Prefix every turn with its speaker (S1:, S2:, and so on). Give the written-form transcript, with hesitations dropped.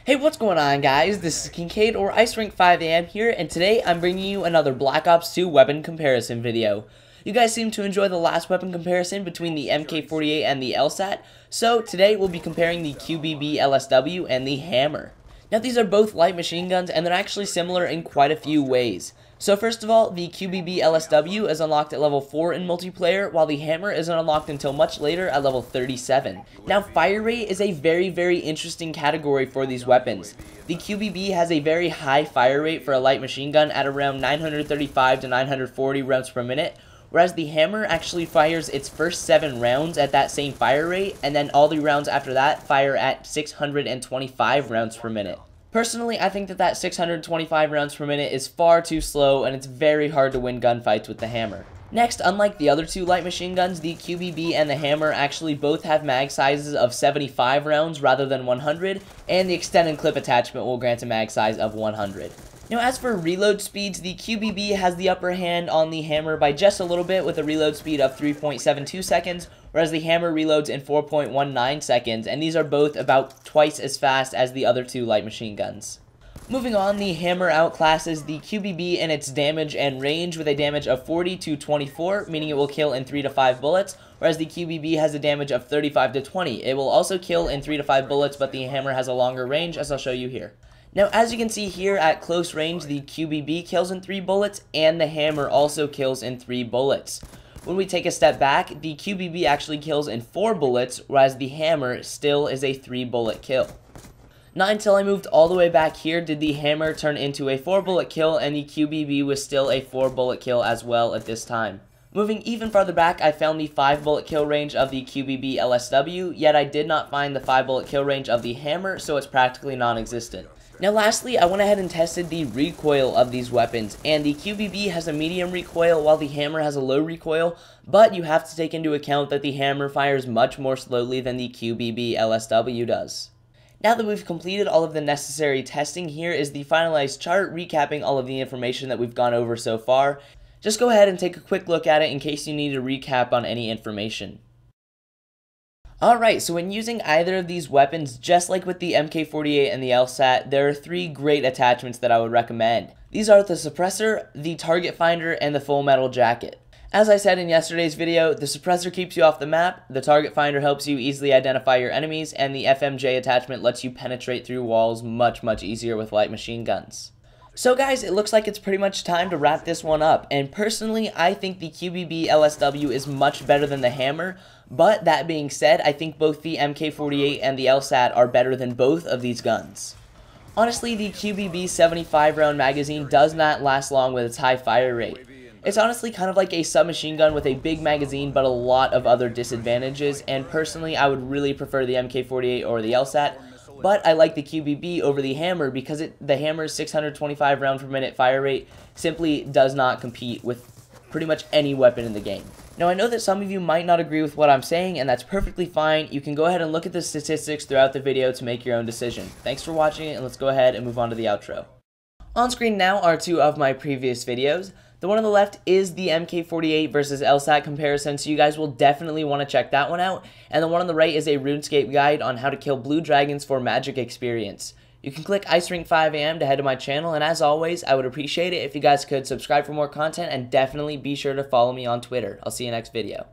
S1: Hey, what's going on, guys? This is Kincaid or IcerinkEntry here, and today I'm bringing you another Black Ops 2 weapon comparison video. You guys seem to enjoy the last weapon comparison between the MK48 and the LSAT, so today we'll be comparing the QBB-LSW and the HAMR. Now, these are both light machine guns, and they're actually similar in quite a few ways. So first of all, the QBB-LSW is unlocked at level 4 in multiplayer, while the HAMR isn't unlocked until much later at level 37. Now, fire rate is a very interesting category for these weapons. The QBB has a very high fire rate for a light machine gun at around 935 to 940 rounds per minute, whereas the HAMR actually fires its first 7 rounds at that same fire rate, and then all the rounds after that fire at 625 rounds per minute. Personally, I think that 625 rounds per minute is far too slow, and it's very hard to win gunfights with the HAMR. Next, unlike the other two light machine guns, the QBB and the HAMR actually both have mag sizes of 75 rounds rather than 100, and the extended clip attachment will grant a mag size of 100. Now, as for reload speeds, the QBB has the upper hand on the HAMR by just a little bit with a reload speed of 3.72 seconds, whereas the HAMR reloads in 4.19 seconds, and these are both about twice as fast as the other two light machine guns. Moving on, the HAMR outclasses the QBB in its damage and range with a damage of 40 to 24, meaning it will kill in 3 to 5 bullets, whereas the QBB has a damage of 35 to 20. It will also kill in 3 to 5 bullets, but the HAMR has a longer range, as I'll show you here. Now, as you can see here at close range, the QBB kills in 3 bullets, and the HAMR also kills in 3 bullets. When we take a step back, the QBB actually kills in 4 bullets, whereas the HAMR still is a 3-bullet kill. Not until I moved all the way back here did the HAMR turn into a 4-bullet kill, and the QBB was still a 4-bullet kill as well at this time. Moving even farther back, I found the 5-bullet kill range of the QBB-LSW, yet I did not find the 5-bullet kill range of the HAMR, so it's practically non-existent. Now lastly, I went ahead and tested the recoil of these weapons, and the QBB has a medium recoil while the HAMR has a low recoil, but you have to take into account that the HAMR fires much more slowly than the QBB-LSW does. Now that we've completed all of the necessary testing, here is the finalized chart recapping all of the information that we've gone over so far. Just go ahead and take a quick look at it in case you need a recap on any information. Alright, so when using either of these weapons, just like with the MK48 and the LSAT, there are 3 great attachments that I would recommend. These are the suppressor, the target finder, and the full metal jacket. As I said in yesterday's video, the suppressor keeps you off the map, the target finder helps you easily identify your enemies, and the FMJ attachment lets you penetrate through walls much easier with light machine guns. So guys, it looks like it's pretty much time to wrap this one up, and personally, I think the QBB-LSW is much better than the HAMR, but that being said, I think both the MK48 and the LSAT are better than both of these guns. Honestly, the QBB 75 round magazine does not last long with its high fire rate. It's honestly kind of like a submachine gun with a big magazine but a lot of other disadvantages, and personally, I would really prefer the MK48 or the LSAT. But I like the QBB over the HAMR because the HAMR's 625 round per minute fire rate simply does not compete with pretty much any weapon in the game. Now, I know that some of you might not agree with what I'm saying, and that's perfectly fine. You can go ahead and look at the statistics throughout the video to make your own decision. Thanks for watching, and let's go ahead and move on to the outro. On screen now are 2 of my previous videos. The one on the left is the MK48 versus LSAT comparison, so you guys will definitely want to check that one out. And the one on the right is a RuneScape guide on how to kill blue dragons for magic experience. You can click IcerinkEntry to head to my channel, and as always, I would appreciate it if you guys could subscribe for more content, and definitely be sure to follow me on Twitter. I'll see you next video.